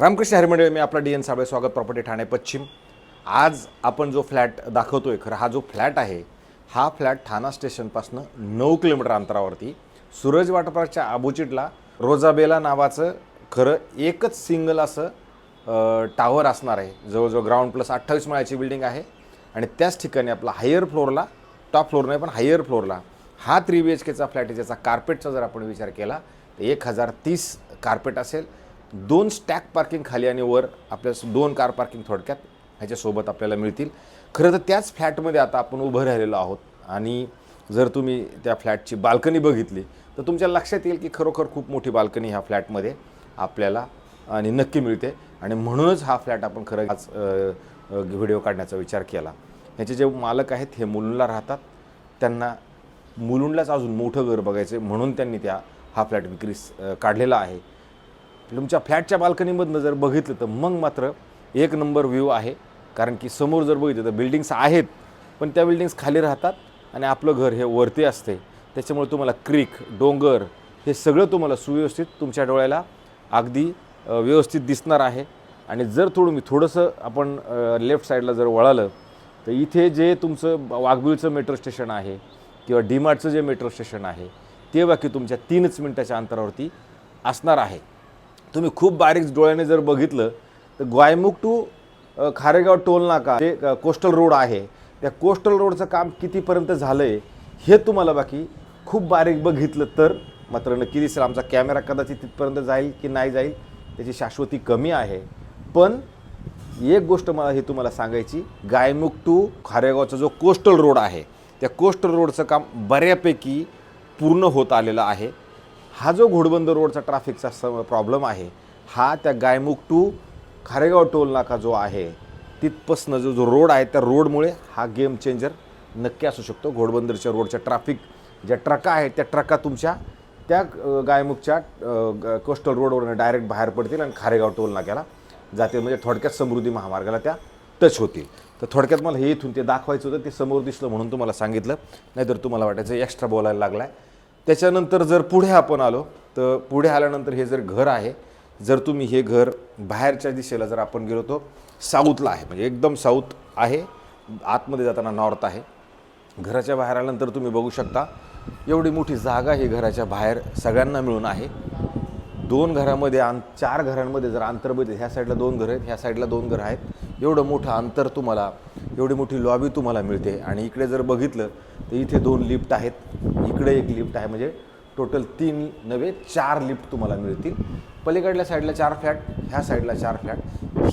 रामकृष्ण हरी मंडळी, मी आपला डी.एन. साबळे, स्वागत प्रॉपर्टी ठाणे पश्चिम. आज आपण जो फ्लॅट दाखवतोय, खरं हा जो फ्लॅट आहे हा फ्लॅट ठाणा स्टेशनपासून 9 किलोमीटर अंतरावरती सूरज वाटपाच्या अपोजिटला रोजाबेला नावाचं खरं एकच सिंगल असं टावर असणार आहे. जवळजवळ ग्राउंड प्लस 28 माळ्याची बिल्डिंग आहे आणि त्याच ठिकाणी आपला हायर फ्लोअरला, टॉप फ्लोअर नाही पण हायर फ्लोअरला हा 3 BHKचा फ्लॅट आहे. ज्याचा कार्पेटचा जर आपण विचार केला तर 1030 कार्पेट असेल. 2 स्टॅक पार्किंग खाली आणि वर आपल्याला 2 कार पार्किंग थोडक्यात ह्याच्यासोबत आपल्याला मिळतील. खरं तर त्याच फ्लॅटमध्ये आता आपण उभं राहिलेलो आहोत आणि जर तुम्ही त्या फ्लॅटची बाल्कनी बघितली तर तुमच्या लक्षात येईल की खरोखर खूप मोठी बाल्कनी ह्या फ्लॅटमध्ये आपल्याला आणि नक्की मिळते. आणि म्हणूनच हा फ्लॅट आपण खरं आज व्हिडिओ काढण्याचा विचार केला. ह्याचे जे मालक आहेत हे मुलुंडला राहतात. त्यांना मुलुंडलाच अजून मोठं घर बघायचं आहे म्हणून त्यांनी हा फ्लॅट विक्रीस काढलेला आहे. तुमच्या फ्लॅटच्या बाल्कनीमधनं जर बघितलं तर मग मात्र एक नंबर व्ह्यू आहे. कारण की समोर जर बघितलं तर बिल्डिंग्स आहेत पण त्या बिल्डिंग्स खाली राहतात आणि आपलं घर हे वरती असते. त्याच्यामुळे तुम्हाला क्रीक, डोंगर हे सगळं तुम्हाला सुव्यवस्थित तुमच्या डोळ्याला अगदी व्यवस्थित दिसणार आहे. आणि जर थोडंसं आपण लेफ्ट साईडला जर वळालं तर इथे जे तुमचं वाघबिळचं मेट्रो स्टेशन आहे किंवा डीमार्टचं जे मेट्रो स्टेशन आहे ते बाकी तुमच्या 3च मिनिटाच्या अंतरावरती असणार आहे. तुम्ही खूप बारीक डोळ्याने जर बघितलं तर ग्वायमुख टू खारेगाव टोल नाका जे कोस्टल रोड आहे त्या कोस्टल रोडचं काम कितीपर्यंत झालं आहे हे तुम्हाला बाकी खूप बारीक बघितलं तर मात्र नक्की दिसेल. आमचा कॅमेरा कदाचित तिथपर्यंत जाईल की नाही जाईल त्याची शाश्वती कमी आहे. पण एक गोष्ट मला हे तुम्हाला सांगायची, गायमुख टू खारेगावचा जो कोस्टल रोड आहे त्या कोस्टल रोडचं काम बऱ्यापैकी पूर्ण होत आलेलं आहे. हा जो घोडबंद रोडचा ट्रॅफिकचा प्रॉब्लेम आहे हा त्या गायमुख टू खारेगाव टोल नाका जो आहे तिथपासनं जो रोड आहे त्या रोडमुळे हा गेम चेंजर नक्की असू शकतो. घोडबंदरच्या रोडच्या ट्रॅफिक ज्या ट्रका आहेत त्या ट्रका तुमच्या त्या गायमुखच्या कोस्टल रोडवरून डायरेक्ट बाहेर पडतील आणि खारेगाव टोल नाक्याला जातील. म्हणजे थोडक्यात समृद्धी महामार्गाला त्या टच होतील. तर थोडक्यात मला हे इथून ते दाखवायचं होतं, ते समोर दिसलं म्हणून तुम्हाला सांगितलं, नाहीतर तुम्हाला वाटायचं एक्स्ट्रा बोलायला लागला आहे. त्याच्यानंतर जर पुढे आपण आलो तर पुढे आल्यानंतर हे जर घर आहे, जर तुम्ही हे घर बाहेरच्या दिशेला जर आपण गेलो तो साऊथला आहे, म्हणजे एकदम साऊथ आहे, आतमध्ये जाताना नॉर्थ आहे. घराच्या बाहेर आल्यानंतर तुम्ही बघू शकता एवढी मोठी जागा ही घराच्या बाहेर सगळ्यांना मिळून आहे. 2 घरामध्ये 4 घरांमध्ये जर अंतर बघितलं, ह्या साईडला 2 घरं आहेत, ह्या साईडला 2 घरं आहेत, एवढं मोठं अंतर तुम्हाला, एवढी मोठी लॉबी तुम्हाला मिळते. आणि इकडे जर बघितलं तर इथे 2 लिफ्ट आहेत, इकडे 1 लिफ्ट आहे, म्हणजे टोटल 3 नव्हे 4 लिफ्ट तुम्हाला मिळतील. पलीकडल्या साईडला 4 फ्लॅट, ह्या साईडला 4 फ्लॅट.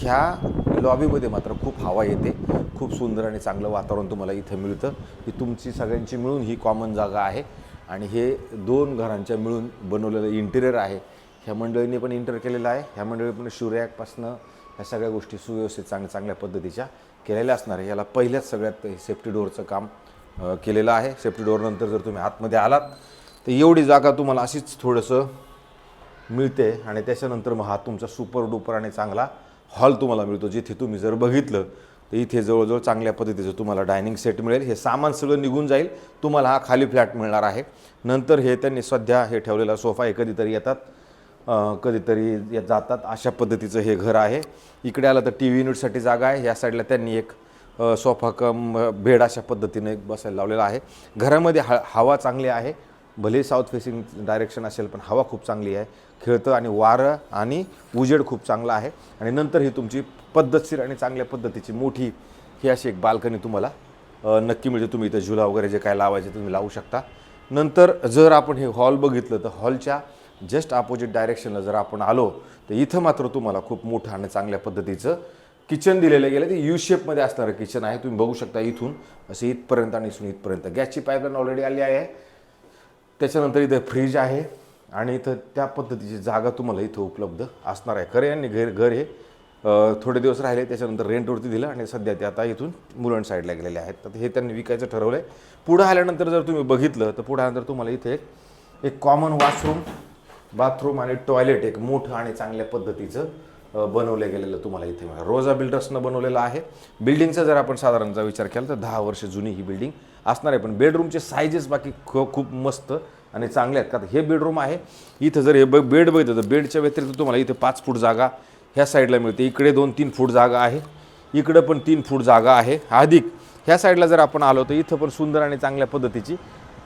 ह्या लॉबीमध्ये मात्र खूप हवा येते, खूप सुंदर आणि चांगलं वातावरण तुम्हाला इथं मिळतं. ही तुमची सगळ्यांची मिळून ही कॉमन जागा आहे आणि हे 2 घरांच्या मिळून बनवलेलं इंटिरियर आहे. ह्या मंडळींनी पण इंटर केलेलं आहे. ह्या मंडळी पण शिवरॅकपासनं ह्या सगळ्या गोष्टी सुव्यवस्थित चांगल्या पद्धतीच्या केलेल्या असणार आहे. याला पहिल्याच सगळ्यात सेफ्टी डोअरचं काम केलेलं आहे. सेफ्टी डोअरनंतर जर तुम्ही आतमध्ये आलात तर एवढी जागा तुम्हाला अशीच थोडंसं मिळते. आणि त्याच्यानंतर मग हा तुमचा सुपर डुपर आणि चांगला हॉल तुम्हाला मिळतो, जिथे तुम्ही जर बघितलं तर इथे जवळजवळ चांगल्या पद्धतीचं तुम्हाला डायनिंग सेट मिळेल. हे सामान सगळं निघून जाईल, तुम्हाला हा खाली फ्लॅट मिळणार आहे. नंतर हे त्यांनी सध्या हे ठेवलेला सोफा हे कधीतरी येतात कधीतरी जातात, अशा पद्धतीचं हे घर आहे. इकडे आलं तर TV युनिटसाठी जागा आहे. या साईडला त्यांनी एक सोफा कम बेड अशा पद्धतीने एक बसायला लावलेला आहे. घरामध्ये हवा चांगली आहे, भले साऊथ फेसिंग डायरेक्शन असेल पण हवा खूप चांगली आहे, खेळतं आणि वारं आणि उजेड खूप चांगला आहे. आणि नंतर ही तुमची पद्धतशीर आणि चांगल्या पद्धतीची मोठी ही अशी एक बाल्कनी तुम्हाला नक्की मिळते. तुम्ही इथं झुला वगैरे जे काय लावायचे तुम्ही लावू शकता. नंतर जर आपण हे हॉल बघितलं तर हॉलच्या जस्ट अपोजिट डायरेक्शनला जर आपण आलो तर इथं मात्र तुम्हाला खूप मोठं आणि चांगल्या पद्धतीचं किचन दिलेलं गेलं. ते U-शेपमध्ये असणारं किचन आहे. तुम्ही बघू शकता इथून असे इथपर्यंत आणि इथून इथपर्यंत गॅसची पाईपलाईन ऑलरेडी आली आहे. त्याच्यानंतर इथं फ्रीज आहे आणि इथं त्या पद्धतीची जागा तुम्हाला इथं उपलब्ध असणार आहे. खरं यांनी घर हे थोडे दिवस राहिले, त्याच्यानंतर रेंटवरती दिलं आणि सध्या ते आता इथून मुलुंड साईडला गेलेले आहेत. तर हे त्यांनी विकायचं ठरवलं आहे. पुढं आल्यानंतर जर तुम्ही बघितलं तर पुढं आल्यानंतर तुम्हाला इथे एक कॉमन वॉशरूम, बाथरूम आणि टॉयलेट एक मोठं आणि चांगल्या पद्धतीचं बनवलं गेलेलं तुम्हाला इथे मिळेल. रोजा बिल्डर्सनं बनवलेलं आहे. बिल्डिंगचा जर आपण साधारणचा विचार केला तर 10 वर्ष जुनी ही बिल्डिंग असणार आहे. पण बेडरूमचे साईजेस बाकी खूप मस्त आणि चांगले आहेत. कारण हे बेडरूम आहे. इथं जर हे बेड बघितलं तर बेडच्या व्यतिरिक्त तुम्हाला इथे 5 फूट जागा ह्या साईडला मिळते. इकडे 2-3 फूट जागा आहे, इकडं पण 3 फूट जागा आहे. अधिक ह्या साईडला जर आपण आलो तर इथं पण सुंदर आणि चांगल्या पद्धतीची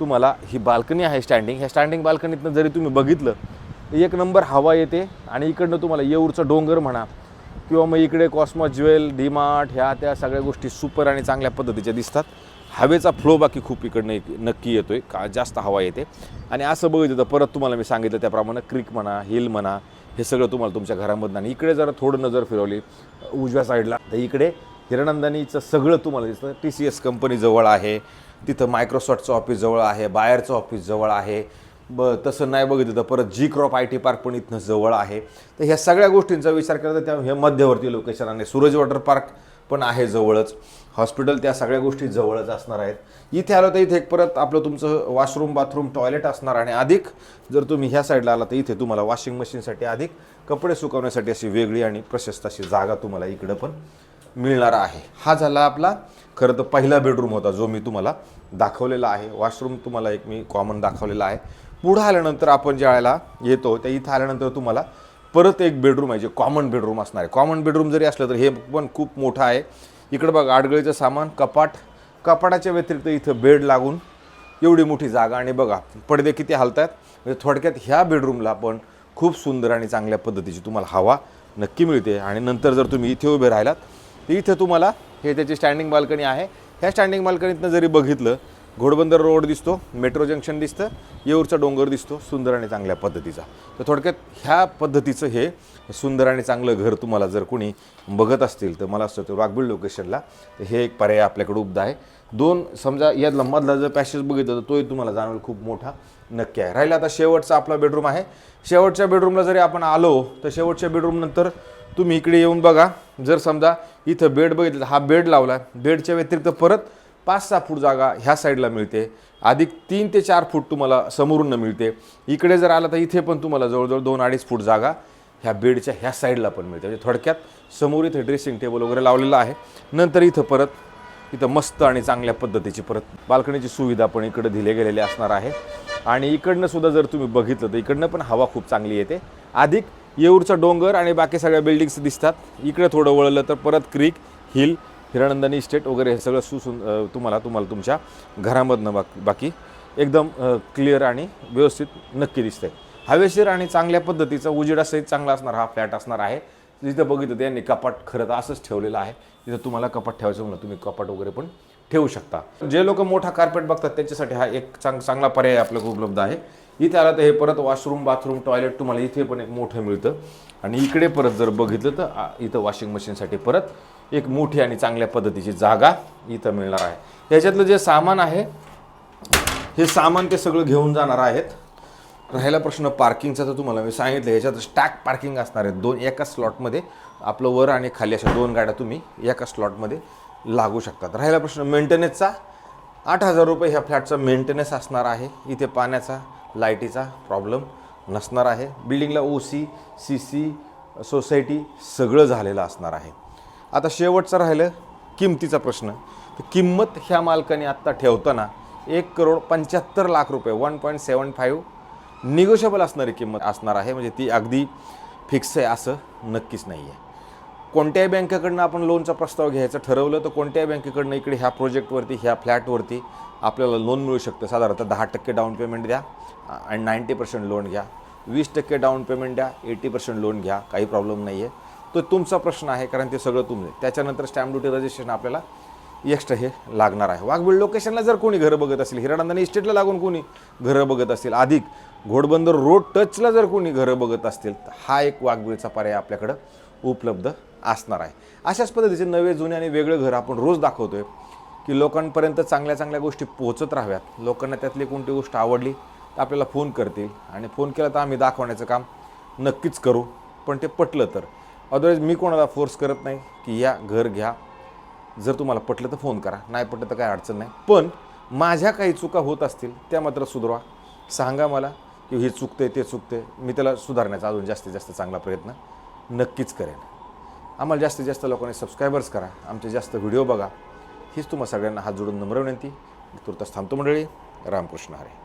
तुम्हाला ही बाल्कनी आहे स्टँडिंग. ह्या स्टँडिंग बाल्कनीतनं जरी तुम्ही बघितलं एक नंबर हवा येते. आणि इकडनं तुम्हाला येऊरचं डोंगर म्हणा किंवा मग इकडे कॉस्मॉस ज्वेल, डीमार्ट, ह्या त्या सगळ्या गोष्टी सुपर आणि चांगल्या पद्धतीच्या दिसतात. हवेचा फ्लो बाकी खूप इकडनं नक्की येतोय, का जास्त हवा येते. आणि असं बघितलं तर परत तुम्हाला मी सांगितलं त्याप्रमाणे क्रिक म्हणा, हिल म्हणा, हे सगळं तुम्हाला तुमच्या घरामधनं. आणि इकडे जरा थोडं नजर फिरवली उजव्या साईडला तर इकडे हिरणंदानीचं सगळं तुम्हाला दिसतं. TCS कंपनी जवळ आहे, तिथं मायक्रोसॉफ्टचं ऑफिस जवळ आहे, बायरचं ऑफिस जवळ आहे. तसं नाही बघितलं तर परत G-Crop IT पार्क पण इथनं जवळ आहे. तर ह्या सगळ्या गोष्टींचा विचार केला तर त्या हे मध्यवर्ती लोकेशन आणि सूरज वॉटर पार्क पण आहे जवळच, हॉस्पिटल, त्या सगळ्या गोष्टी जवळच असणार आहेत. इथे आलो तर इथे एक परत आपलं तुमचं वॉशरूम, बाथरूम, टॉयलेट असणार. आणि अधिक जर तुम्ही ह्या साईडला आला तर इथे तुम्हाला वॉशिंग मशीनसाठी अधिक कपडे सुकवण्यासाठी अशी वेगळी आणि प्रशस्त अशी जागा तुम्हाला इकडं पण मिळणार आहे. हा झाला आपला खरं तर पहिला बेडरूम होता जो मी तुम्हाला दाखवलेला आहे. वॉशरूम तुम्हाला एक मी कॉमन दाखवलेला आहे. पुढं आल्यानंतर आपण ज्या वेळेला येतो त्या इथं आल्यानंतर तुम्हाला परत एक बेडरूम आहे जे कॉमन बेडरूम असणार आहे. कॉमन बेडरूम जरी असलं तर हे पण खूप मोठं आहे. इकडं बघा आडगळीचं सामान, कपाटाच्या व्यतिरिक्त इथं बेड लागून एवढी मोठी जागा. आणि बघा पडदे किती हलतात. म्हणजे थोडक्यात ह्या बेडरूमला पण खूप सुंदर आणि चांगल्या पद्धतीची तुम्हाला हवा नक्की मिळते. आणि नंतर जर तुम्ही इथे उभे राहिलात तर इथं तुम्हाला हे त्याची स्टँडिंग बाल्कनी आहे. ह्या स्टँडिंग बाल्कनीतनं जरी बघितलं घोडबंदर रोड दिसतो, मेट्रो जंक्शन दिसतं, येऊरचा डोंगर दिसतो सुंदर आणि चांगल्या पद्धतीचा. तर थोडक्यात ह्या पद्धतीचं हे सुंदर आणि चांगलं घर तुम्हाला जर कोणी बघत असतील तर मला असं वाघबीळ लोकेशनला तर हे एक पर्याय आपल्याकडे उपलब्ध आहे. समजा यातला मधला जर पॅसेज बघितलं तर तोही तुम्हाला जाणवेल खूप मोठा नक्की आहे. राहिला आता शेवटचा आपला बेडरूम आहे. शेवटच्या बेडरूमला जरी आपण आलो तर शेवटच्या बेडरूम नंतर तुम्ही इकडे येऊन बघा. जर समजा इथं बेड बघितलं, हा बेड लावला, बेडच्या व्यतिरिक्त परत 5-6 फूट जागा ह्या साईडला मिळते. अधिक 3 ते 4 फूट तुम्हाला समोरून मिळते. इकडे जर आला तर इथे पण तुम्हाला जवळजवळ 2-2.5 फूट जागा ह्या बेडच्या ह्या साईडला पण मिळते. म्हणजे थोडक्यात समोर इथे ड्रेसिंग टेबल वगैरे लावलेला आहे. नंतर इथं परत इथं मस्त आणि चांगल्या पद्धतीची परत बाल्कनीची सुविधा पण इकडे दिले गेलेली असणार आहे. आणि इकडनं सुद्धा जर तुम्ही बघितलं तर इकडनं पण हवा खूप चांगली येते. अधिक येऊरचा डोंगर आणि बाकी सगळ्या बिल्डिंग्स दिसतात. इकडे थोडं वळलं तर परत क्रिक, हिल, हिरणंदानी इस्टेट वगैरे हे सगळं तुम्हाला तुमच्या घरामधनं बाकी एकदम क्लिअर आणि व्यवस्थित नक्की दिसतंय. हवेशीर आणि चांगल्या पद्धतीचा उजेडासहित चांगला असणार हा फ्लॅट असणार आहे. जिथं बघितलं त्यांनी कपाट खरं तर असंच ठेवलेलं आहे. तिथं तुम्हाला कपाट ठेवायचं म्हणलं तुम्ही कपाट वगैरे पण ठेवू शकता. जे लोक मोठा कार्पेट बघतात त्यांच्यासाठी हा एक चांगला पर्याय आपल्याला उपलब्ध आहे. इथे आला तर हे परत वॉशरूम, बाथरूम, टॉयलेट तुम्हाला इथे पण एक मोठं मिळतं. आणि इकडे परत जर बघितलं तर इथं वॉशिंग मशीनसाठी परत एक मोठी आणि चांगल्या पद्धतीची जागा इथं मिळणार आहे. त्याच्यातलं जे सामान आहे हे सामान ते सगळं घेऊन जाणार आहेत. राहिला प्रश्न पार्किंगचा तर तुम्हाला मी सांगितलं ह्याच्यात स्टॅक पार्किंग असणार आहे. एका स्लॉटमध्ये आपलं वर आणि खाली अशा 2 गाड्या तुम्ही एका स्लॉटमध्ये लागू शकतात. राहिला प्रश्न मेंटेनन्सचा, 8,000 रुपये ह्या फ्लॅटचा मेंटेनन्स असणार आहे. इथे पाण्याचा, लाईटीचा प्रॉब्लेम नसणार आहे. बिल्डिंगला OC, CC, सोसायटी सगळं झालेलं असणार आहे. आता शेवटचं राहिलं किमतीचा प्रश्न. तर किंमत ह्या मालकाने आत्ता ठेवताना 1,75,00,000 रुपये 1.75 निगोशिएबल असणारी किंमत असणार आहे. म्हणजे ती अगदी फिक्स आहे असं नक्कीच नाही आहे. कोणत्याही बँकेकडनं आपण लोनचा प्रस्ताव घ्यायचं ठरवलं तर कोणत्याही बँकेकडनं इकडे ह्या प्रोजेक्टवरती, ह्या फ्लॅटवरती आपल्याला लोन मिळू शकतं. साधारणतः 10% डाऊन पेमेंट द्या आणि 90% लोन घ्या. 20% डाऊन पेमेंट द्या, 80% लोन घ्या, काही प्रॉब्लेम नाही आहे. तो तुमचा प्रश्न आहे कारण ते सगळं तुमचं. त्याच्यानंतर स्टॅम्प ड्युटी रजिस्ट्रेशन आपल्याला एक्स्ट्रा हे लागणार आहे. वाघबीळ लोकेशनला जर कोणी घरं बघत असेल, हिरणंदानी इस्टेटला लागून कोणी घरं बघत असतील, अधिक घोडबंदर रोड टचला जर कोणी घरं बघत असतील तर हा एक वाघबीळचा पर्याय आपल्याकडं उपलब्ध असणार आहे. अशाच पद्धतीचे नवे, जुने आणि वेगळे घर आपण रोज दाखवतोय की लोकांपर्यंत चांगल्या गोष्टी पोहोचत राहाव्यात. लोकांना त्यातली कोणती गोष्ट आवडली तर आपल्याला फोन करतील आणि फोन केला तर आम्ही दाखवण्याचं काम नक्कीच करू. पण ते पटलं तर. अदरवाईज मी कोणाला फोर्स करत नाही की या घर घ्या. जर तुम्हाला पटलं तर फोन करा, नाही पटलं तर काही अडचण नाही. पण माझ्या काही चुका होत असतील त्या मात्र सुधारवा. सांगा मला की हे चुकते ते चुकते, मी त्याला सुधारण्याचा अजून जास्तीत जास्त चांगला प्रयत्न नक्कीच करेन. आम्हाला जास्तीत जास्त लोकांनी सबस्क्रायबर्स करा, आमचे जास्त व्हिडिओ बघा, हीच तुम्हाला सगळ्यांना हात जोडून नम्र विनंती. तुर्तास थांबतो मंडळी. रामकृष्ण हरी.